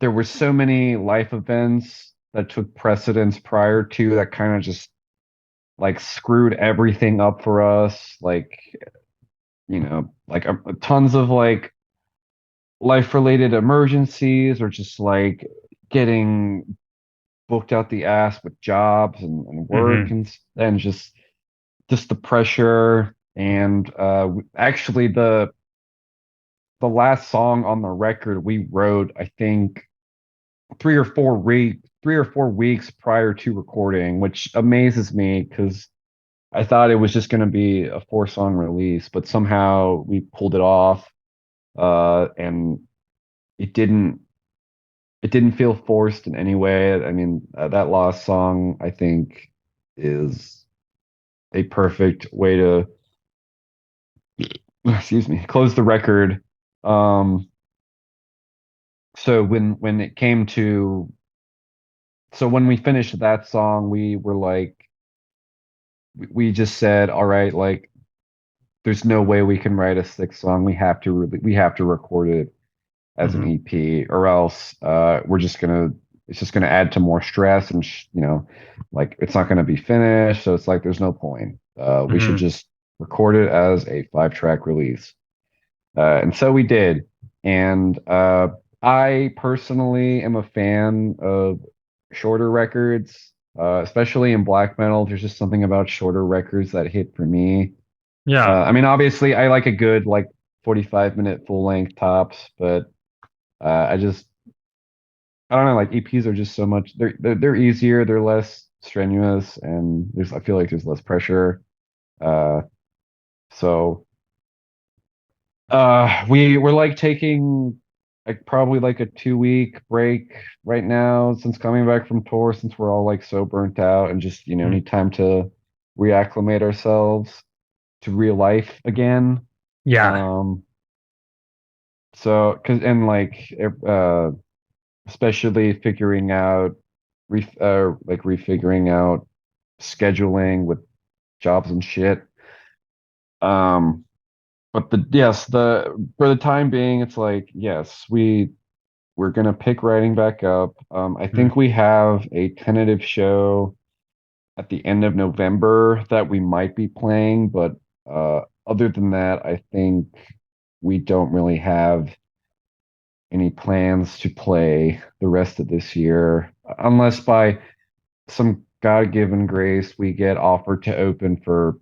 there were so many life events that took precedence prior to that, kind of just like screwed everything up for us. Like, like tons of like life related emergencies, or just like getting booked out the ass with jobs and work, Hmm. and just the pressure. And actually the last song on the record we wrote, I think 3 or 4 weeks prior to recording, which amazes me because I thought it was just going to be a 4 song release, but somehow we pulled it off. And it didn't it didn't feel forced in any way. I mean, that last song, I think, is a perfect way to, excuse me, close the record. Um, so when it came to, so when we finished that song, we were like, we just said, all right, like, there's no way we can write a sixth song. We have to record it. as an Hmm. EP, or else we're just gonna it's just gonna add to more stress and like it's not gonna be finished. So it's like there's no point. We should Hmm. just record it as a 5-track release. And so we did. And I personally am a fan of shorter records, especially in black metal. There's just something about shorter records that hit for me. Yeah. I mean, obviously, I like a good like 45-minute full length tops, but I just I don't know. Like EPs are just so much. They're easier. They're less strenuous, and I feel like there's less pressure. Uh, so. We're like taking like probably like a 2-week break right now since coming back from tour, since we're all like so burnt out and just, Mhm. need time to reacclimate ourselves to real life again. Yeah. Um, so, cause, and like, especially figuring out, like refiguring out scheduling with jobs and shit. Um, but the for the time being, it's like, yes, we're gonna pick writing back up. I Mhm. think we have a tentative show at the end of November that we might be playing, but other than that, I think we don't really have any plans to play the rest of this year, unless by some God-given grace we get offered to open for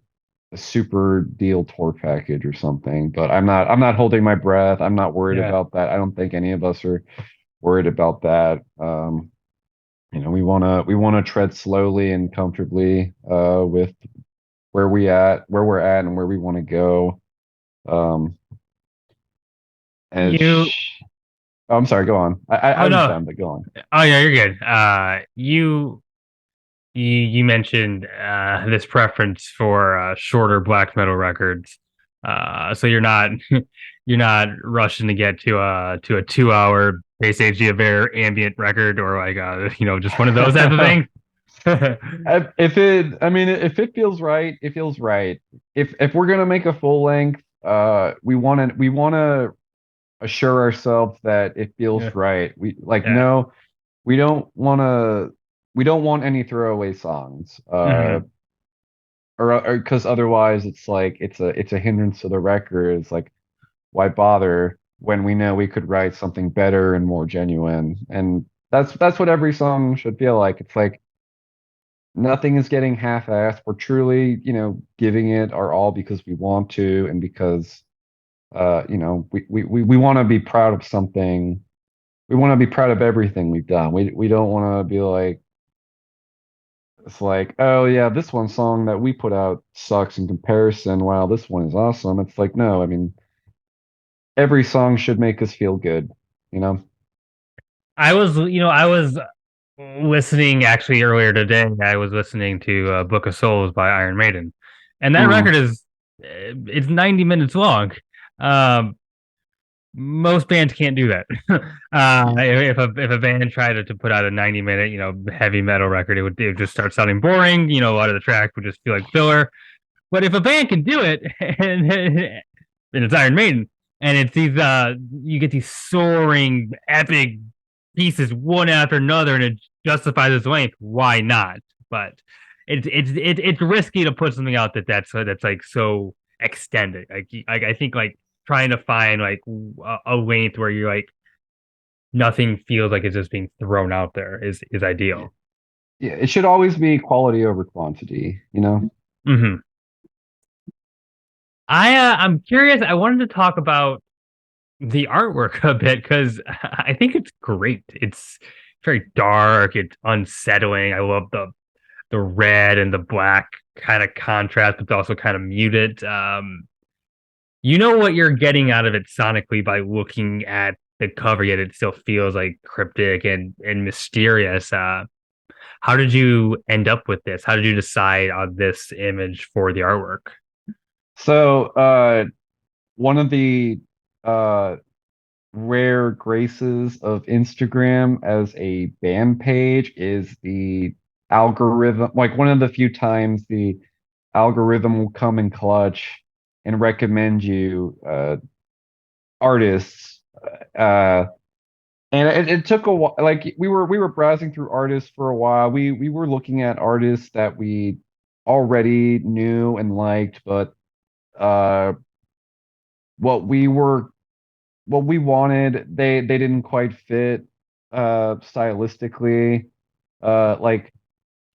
a super deal tour package or something. But I'm not holding my breath. I'm not worried Yeah. about that. I don't think any of us are worried about that. We wanna tread slowly and comfortably with where we're at and where we want to go. Um, and You. oh, I'm sorry, go on. I Oh was no. done, but go on. Oh yeah, you're good. You mentioned this preference for shorter black metal records. So you're not you're not rushing to get to a 2 hour Base Age of Air ambient record or like just one of those type of things. I mean, if it feels right, it feels right. If we're gonna make a full length, we wanna assure ourselves that it feels Yeah. right. Yeah. No, we don't wanna, we don't want any throwaway songs. Hmm. Or because otherwise it's a hindrance to the record. It's like, why bother when we know we could write something better and more genuine? And that's what every song should feel like. It's like nothing is getting half-assed. We're truly, giving it our all because we want to, and because we want to be proud of something. We want to be proud of everything we've done. We don't want to be like, it's like, oh yeah, this one song that we put out sucks in comparison. Wow, this one is awesome. It's like, no, I mean, every song should make us feel good, you know? I was listening actually earlier today. I was listening to Book of Souls by Iron Maiden, and that record Mm. is it's 90 minutes long. Um, Most bands can't do that. If a band tried to put out a 90 minute heavy metal record, it would just start sounding boring. A lot of the tracks would just feel like filler. But if a band can do it, and it's Iron Maiden, and it's these you get these soaring epic pieces one after another, and it justifies its length. Why not? But it's risky to put something out that's like so extended. Like I think like trying to find like a length where you're like nothing feels like it's just being thrown out there is Yeah, ideal. yeah, it should always be quality over quantity, you know? Hmm. I'm curious. I wanted to talk about the artwork a bit because I think it's great. It's very dark. It's unsettling. I love the red and the black kind of contrast, but also kind of muted. You know what you're getting out of it sonically by looking at the cover, yet it still feels like cryptic and mysterious. How did you end up with this? How did you decide on this image for the artwork? So, one of the uh, rare graces of Instagram as a band page is the algorithm. Like, one of the few times the algorithm will come in clutch and recommend you artists Uh, and it took a while. Like we were browsing through artists for a while. We were looking at artists that we already knew and liked, but uh, what we were what we wanted, they didn't quite fit stylistically.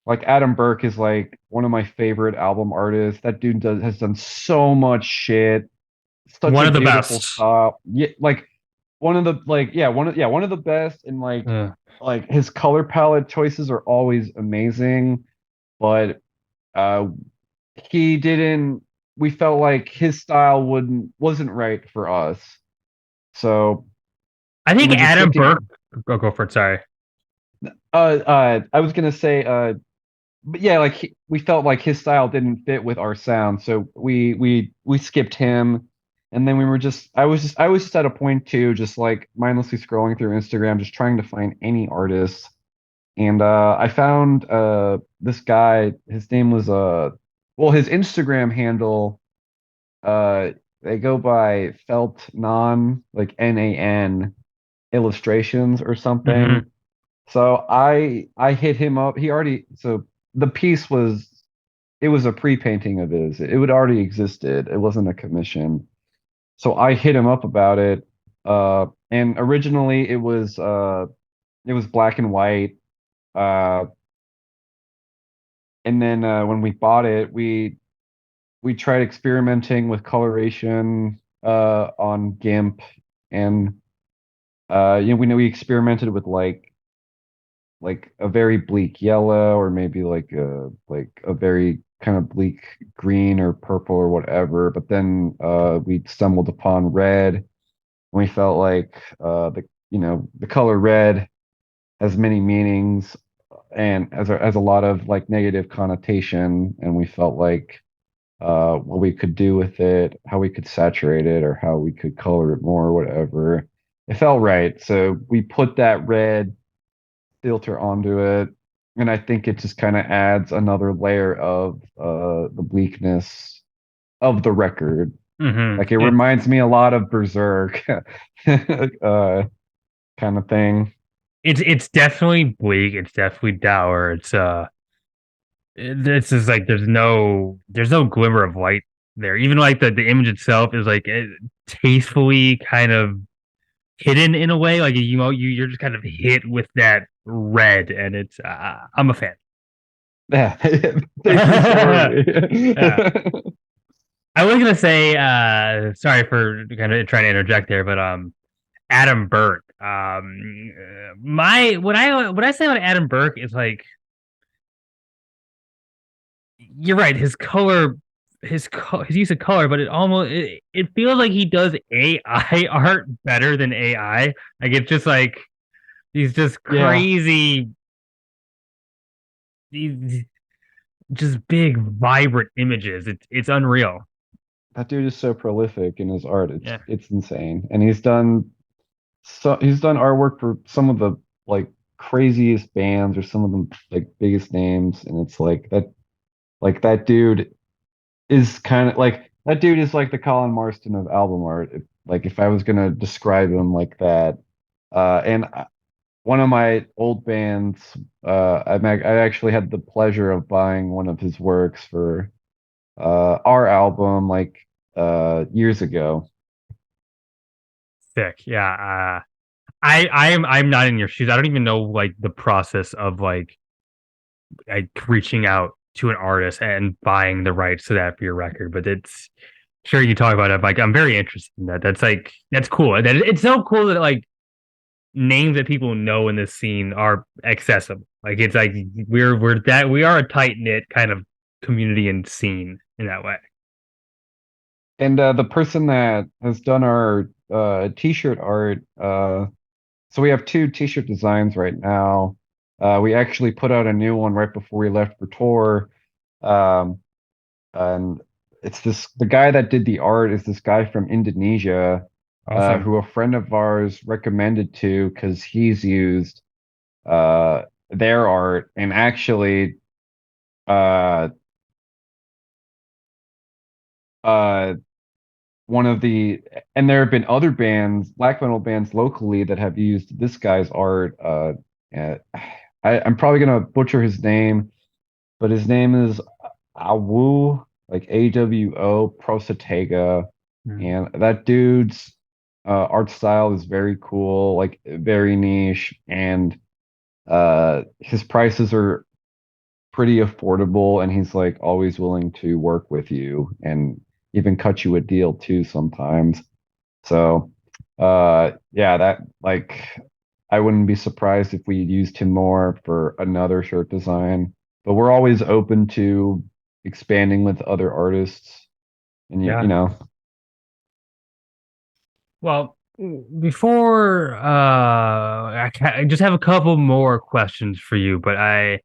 Like Adam Burke is like one of my favorite album artists. That dude has done so much shit. Such One a of the beautiful best. style. Yeah, like one of the like yeah, one of the best, and like his color palette choices are always amazing, but uh he didn't we felt like his style wasn't right for us. So I we think were just Adam Burke. looking. Go for it. Sorry. I was gonna say, but yeah, like we felt like his style didn't fit with our sound, so we skipped him, and then we were just I was just at a point too, just like mindlessly scrolling through Instagram, just trying to find any artists, and I found this guy. His name was well, his Instagram handle, uh they go by Felt Non, like Nan illustrations or Hmm. something. So I hit him up. He already so the piece was it was a pre-painting of his. It would already existed. It wasn't a commission. So I hit him up about it. And originally it was black and white. Uh and then when we bought it, we tried experimenting with coloration on GIMP, and we know we experimented with like a very bleak yellow, or maybe like a very kind of bleak green or purple or whatever. But then we stumbled upon red, and we felt like the color red has many meanings and has a lot of like negative connotation, and we felt like what we could do with it, how we could saturate it, or how we could color it more, or whatever. It felt right. So we put that red filter onto it. And I think it just kind of adds another layer of the bleakness of the record. Hmm. Like it reminds me a lot of Berserk kind of thing. It's definitely bleak. It's definitely dour. This is like there's no glimmer of light there. Even like the image itself is like tastefully kind of hidden in a way. Like you're just kind of hit with that red, and it's I'm a fan. Yeah. Thank you, Yeah. Stormy. I was gonna say, sorry for kind of trying to interject there, but Adam Burke. My what I say about Adam Burke is like you're right. His use of color, but it feels like he does AI art better than AI. Like it's just like these just Yeah, crazy, these just big, vibrant images. It's unreal. that dude is so prolific in his art. Yeah. It's insane. And he's done artwork for some of the like craziest bands or some of the like biggest names, and it's like that dude is kind of like that dude is like the Colin Marston of album art. If I was gonna describe him like that, and one of my old bands, I actually had the pleasure of buying one of his works for our album like years ago. Sick. Yeah. I'm not in your shoes. I don't even know like the process of like reaching out to an artist and buying the rights to that for your record. But it's sure you talk about it. Like I'm very interested in that. That's cool. It's so cool that like names that people know in this scene are accessible. Like it's like we are a tight knit kind of community and scene in that way. And the person that has done our t-shirt art, so we have two t-shirt designs right now. We actually put out a new one right before we left for tour. Um, and the guy that did the art is this guy from Indonesia, Awesome. who a friend of ours recommended to because he's used their art, and actually uh, uh, one of the and there have been other bands, black metal bands locally that have used this guy's art. Uh, I'm probably gonna butcher his name, but his name is Awu, like AWO Prosatega, Mm. and that dude's art style is very cool, like very niche, and his prices are pretty affordable, and he's like always willing to work with you and even cut you a deal too sometimes. So, yeah, that like I wouldn't be surprised if we used him more for another shirt design, but we're always open to expanding with other artists. And you Yeah. know, Well, before I just have a couple more questions for you, but I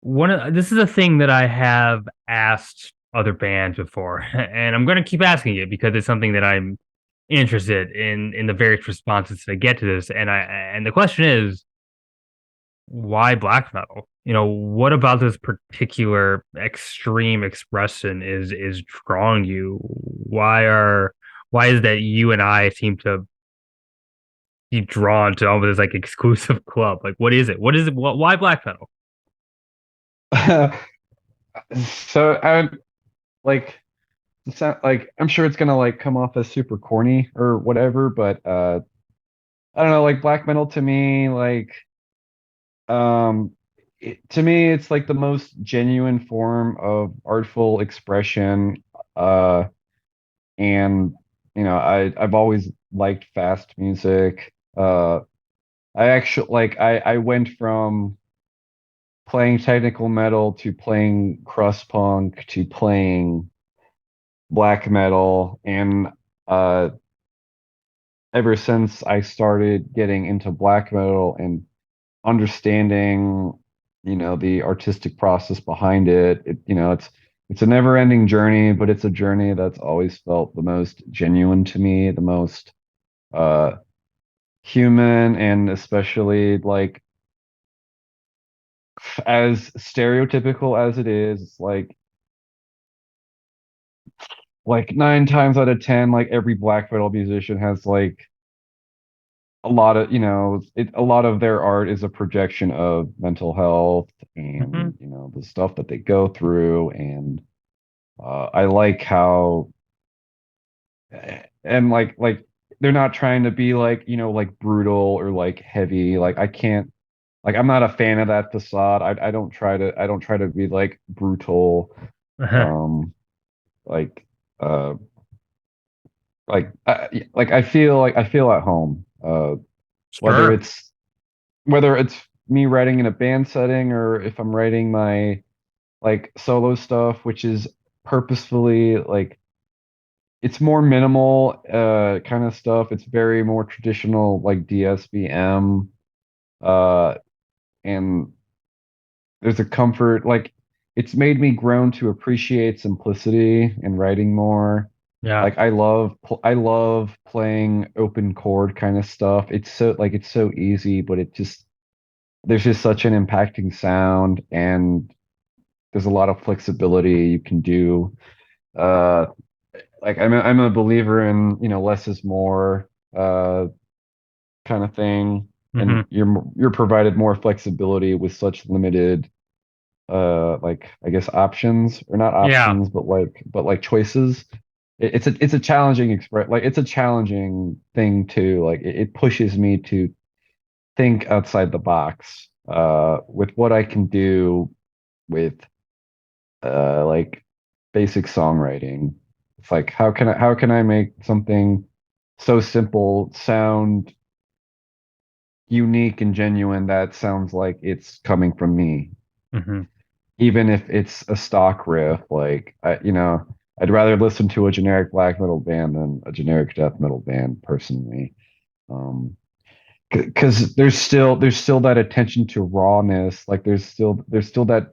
one of this is a thing that I have asked other bands before, and I'm going to keep asking it because it's something that I'm interested in the various responses that I get to this. And the question is, why black metal? What about this particular extreme expression is drawing you? Why is that you and I seem to be drawn to all of this like exclusive club? Like, what is it? What is it? Why black metal? so I would like like I'm sure it's gonna like come off as super corny or whatever, but I don't know, like black metal to me, like to me, it's like the most genuine form of artful expression. Uh, and I've always liked fast music. I actually like I went from playing technical metal to playing crust punk to playing black metal, and uh, ever since I started getting into black metal and understanding, the artistic process behind it. It's a never-ending journey, but it's a journey that's always felt the most genuine to me, the most uh human, and especially as stereotypical as it is, it's like 9 times out of 10, like every black metal musician has like a lot of, a lot of their art is a projection of mental health Hmm. and, the stuff that they go through. And I like how, and like they're not trying to be like, like brutal or like heavy. Like I can't, like I'm not a fan of that facade. I don't try to be like brutal. Uh-huh. Um, like, uh, like I feel at home. Whether Sure. it's whether it's me writing in a band setting or if I'm writing my like solo stuff, which is purposefully like it's more minimal kind of stuff. It's very more traditional like DSBM, uh and there's a comfort, like it's made me grown to appreciate simplicity and writing more. Yeah. Like I love playing open chord kind of stuff. It's so easy, but there's just such an impacting sound, and there's a lot of flexibility you can do. Uh, like I'm a believer in, less is more, kind of thing, and Hmm. you're provided more flexibility with such limited, like I guess options, or not Yeah. options, but like choices. It's a challenging it's a challenging thing too. Like it pushes me to think outside the box, with what I can do with like basic songwriting. It's like how can I make something so simple sound unique and genuine that sounds like it's coming from me, Hmm. even if it's a stock riff. Like I'd rather listen to a generic black metal band than a generic death metal band personally. Um, because there's still that attention to rawness. Like there's still that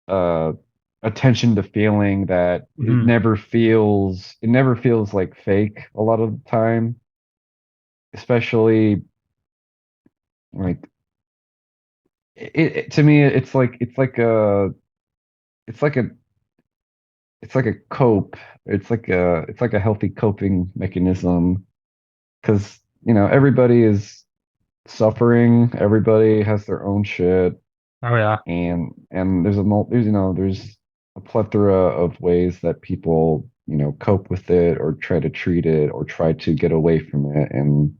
uh attention to feeling that Hmm. it never feels like fake a lot of the time, especially like to me it's like it's like a it's like a cope. It's like a healthy coping mechanism because everybody is suffering. Everybody has their own shit, Oh yeah. and there's a plethora of ways that people cope with it or try to treat it or try to get away from it. And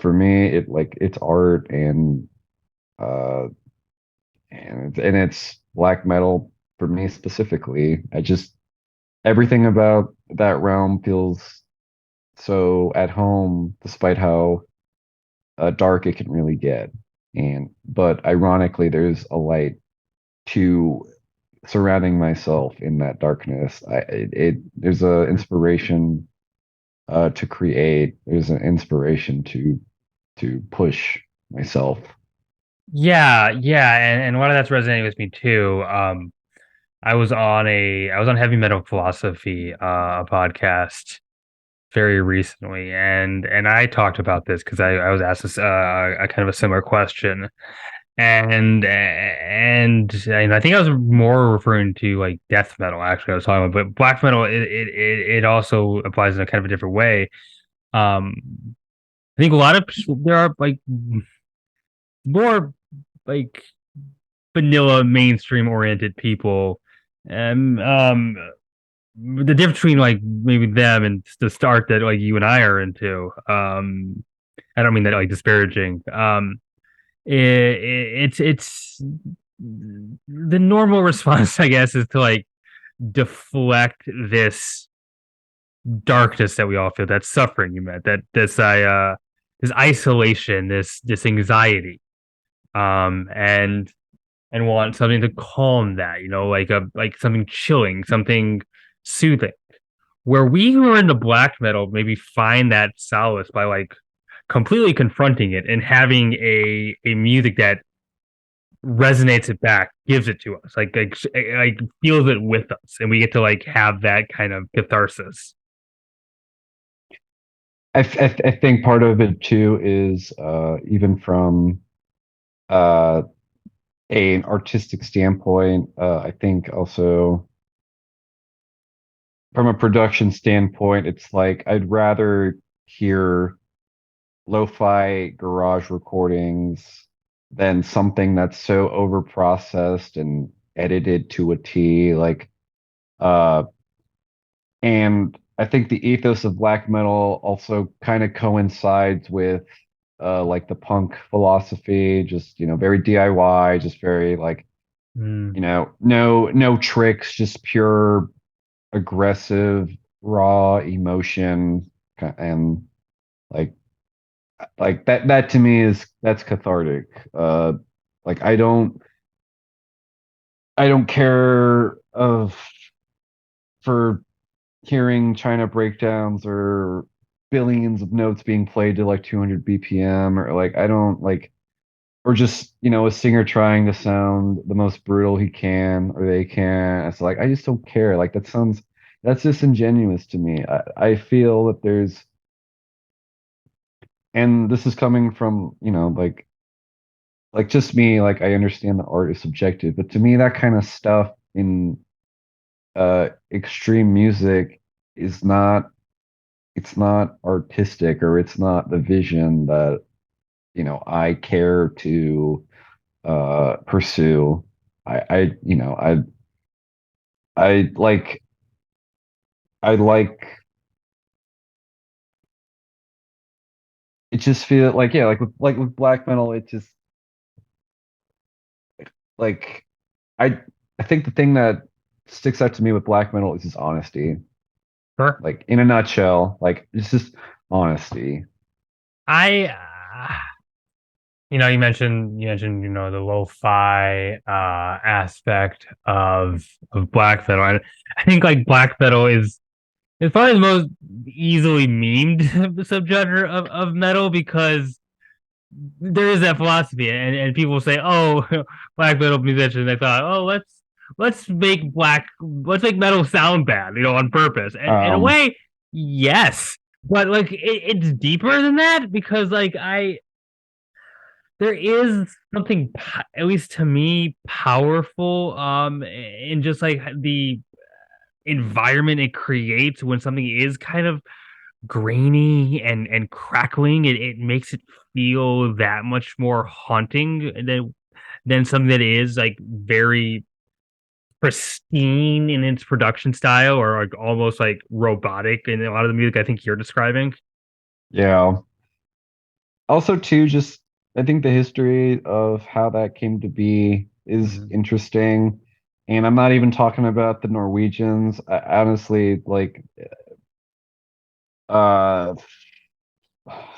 for me, it's art uh and it's black metal for me specifically. I just everything about that realm feels so at home, despite how dark it can really get. And but ironically, there's a light to surrounding myself in that darkness. There's a inspiration to create. There's an inspiration to push myself. Yeah, yeah, and a lot of that's resonating with me too. I was on heavy metal philosophy, a podcast very recently, and I talked about this because I was asked this a kind of a similar question, and I think I was more referring to like death metal. Actually, I was talking about, but black metal it also applies in a kind of a different way. Um, I think a lot of there are like more like vanilla mainstream oriented people, and the difference between like maybe them and the start that like you and I are into. I don't mean that like disparaging. It's the normal response, I guess, is to like deflect this darkness that we all feel, that suffering you met, that this isolation, this anxiety, and want something to calm that, like something chilling, something soothing. Where we who are into black metal maybe find that solace by like completely confronting it and having a music that resonates it back, gives it to us, like feels it with us, and we get to like have that kind of catharsis. I think part of it too is even from uh, an artistic standpoint. I think also from a production standpoint, it's like I'd rather hear lo-fi garage recordings than something that's so overprocessed and edited to a T. Uh, and I think the ethos of black metal also kind of coincides with like the punk philosophy, just very DIY, just very like Mm. no tricks, just pure aggressive, raw emotion, and like that to me is that's cathartic. Like I don't care of for hearing China breakdowns or billions of notes being played to like 200 BPM or like I don't like or just a singer trying to sound the most brutal he can or they can. It's like I just don't care. Like that's disingenuous to me. I feel that there's and this is coming from like just me, like I understand the art is subjective, but to me that kind of stuff in extreme music is not it's not artistic or it's not the vision that I care to pursue. I like I like it just feel like yeah like with black metal it just like I I think the thing that sticks out to me with black metal is just honesty. Sure. Like in a nutshell, like it's just honesty. I you mentioned the lo-fi aspect of black metal. And I think like black metal is it's probably the most easily memed subgenre of metal because there is that philosophy, and people say, "Oh, black metal musicians." They thought, "Oh, let's make metal sound bad, on purpose." And in a Um, way, yes, but like it's deeper than that because like I there is something, at least to me, powerful in just like the environment it creates when something is kind of grainy and crackling, it makes it feel that much more haunting than something that is like very pristine in its production style or like almost like robotic in a lot of the music I think you're describing. Yeah. Also, too, just I think the history of how that came to be is Mhm. interesting. And I'm not even talking about the Norwegians. I honestly, like, uh,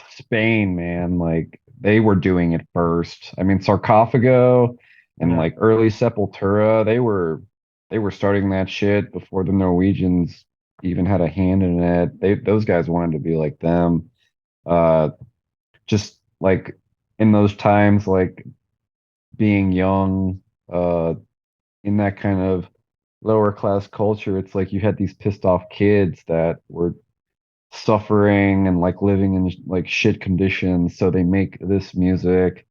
Spain, man, like they were doing it first. I mean, Sarcophago and Yeah. like early Sepultura, they were starting that shit before the Norwegians even had a hand in it. Those guys wanted to be like them. Uh, just like in those times, like being young, in that kind of lower class culture, it's like you had these pissed off kids that were suffering and like living in like shit conditions. So they make this music.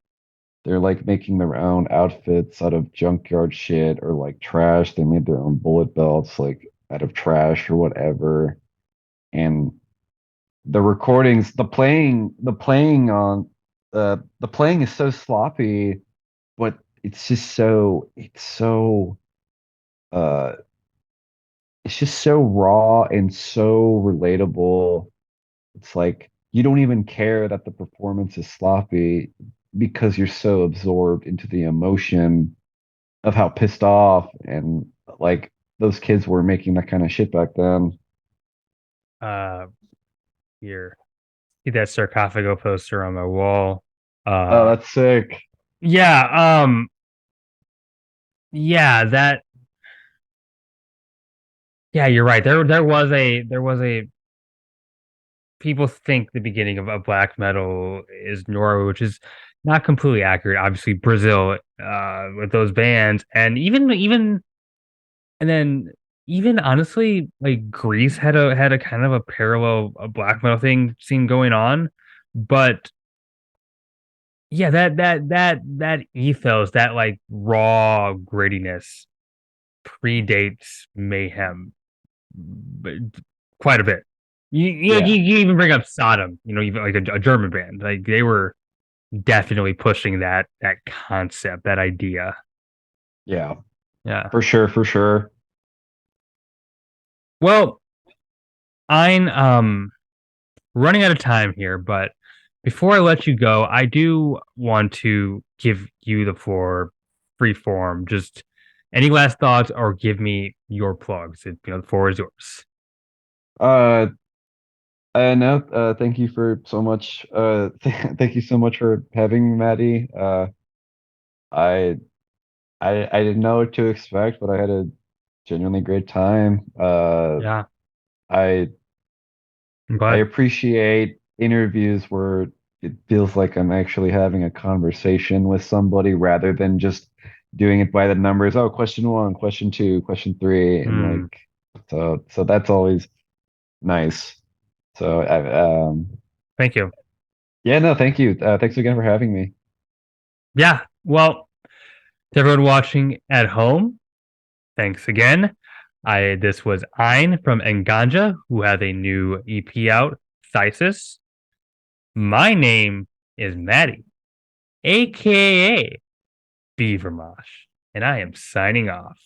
They're like making their own outfits out of junkyard shit or like trash. They made their own bullet belts like out of trash or whatever. And the recordings, the playing is so sloppy, but uh it's just so raw and so relatable. It's like you don't even care that the performance is sloppy because you're so absorbed into the emotion of how pissed off and like those kids were making that kind of shit back then. Uh Here. See that sarcophago poster on my wall. Oh, Uh that's sick. yeah, yeah, that yeah, you're right. There was a people think the beginning of black metal is Norway, which is not completely accurate. Obviously, Brazil, with those bands, and even and then even honestly, like Greece had a kind of a parallel black metal thing scene going on, but yeah, that ethos, that like raw grittiness predates Mayhem but quite a bit. Yeah. You even bring up Sodom, even like a German band, like they were definitely pushing that concept, that idea. Yeah. Yeah. For sure, for sure. Well, I'm running out of time here, but before I let you go, I do want to give you the floor, free form. Just any last thoughts, or give me your plugs. The floor is yours. Uh no, thank you for so much. Thank you so much for having me, Maddie. I I didn't know what to expect, but I had a genuinely great time. Yeah, I I'm I glad. appreciate interviews where it feels like I'm actually having a conversation with somebody rather than just doing it by the numbers. Oh, question one, question two, question three, and Mm, like so that's always nice. So thank you. yeah, no, thank you. Thanks again for having me. Yeah. Well, to everyone watching at home, thanks again. I This was Eyn from Nganga, who has a new EP out, Phtisis. My name is Maddie, aka Beavermosh, and I am signing off.